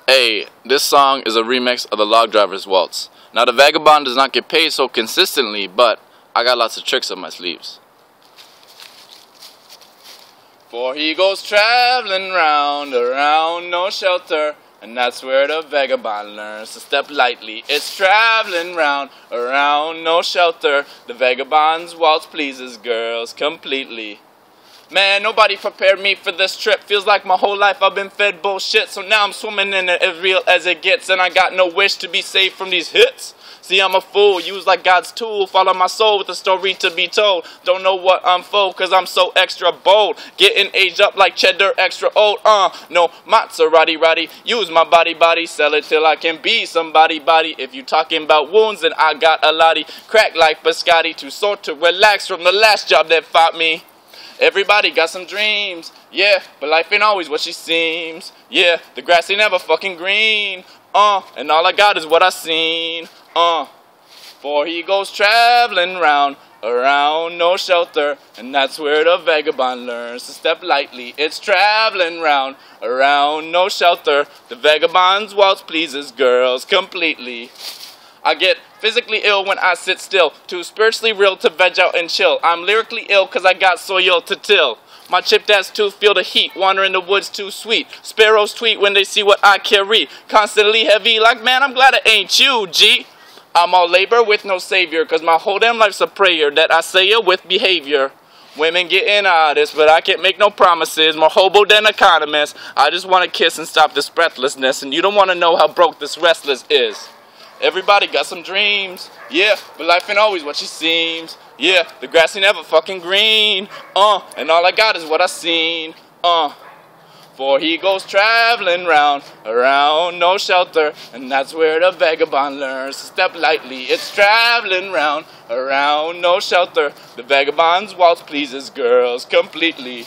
Hey, this song is a remix of the Log Driver's Waltz. Now the vagabond does not get paid so consistently, but I got lots of tricks up my sleeves. For he goes traveling round, around, no shelter, and that's where the vagabond learns to step lightly. It's traveling round, around, no shelter. The vagabond's waltz pleases girls completely. Man, nobody prepared me for this trip. Feels like my whole life I've been fed bullshit. So now I'm swimming in it as real as it gets. And I got no wish to be saved from these hits. See, I'm a fool, used like God's tool. Follow my soul with a story to be told. Don't know what I'm for, cause I'm so extra bold. Getting aged up like cheddar, extra old. No Maserati, roddy. Use my body, sell it till I can be somebody, body. If you talking about wounds, then I got a lottie. Crack like biscotti, too sore to relax from the last job that fought me. Everybody got some dreams, yeah, but life ain't always what she seems. Yeah, the grass ain't ever fucking green, and all I got is what I seen, For he goes traveling round, around, no shelter, and that's where the vagabond learns to step lightly. It's traveling round, around, no shelter. The vagabond's waltz pleases girls completely. I get physically ill when I sit still, too spiritually real to veg out and chill. I'm lyrically ill cause I got soil to till. My chipped ass tooth feel the heat, wander in the woods too sweet. Sparrows tweet when they see what I carry. Constantly heavy like, man, I'm glad it ain't you, G. I'm all labor with no savior, cause my whole damn life's a prayer that I say it with behavior. Women getting honest, but I can't make no promises. More hobo than economist. I just want to kiss and stop this breathlessness, and you don't want to know how broke this restless is. Everybody got some dreams, yeah, but life ain't always what she seems. Yeah, the grass ain't ever fucking green, and all I got is what I seen, For he goes traveling round, around, no shelter, and that's where the vagabond learns to step lightly. It's traveling round, around, no shelter. The vagabond's waltz pleases girls completely.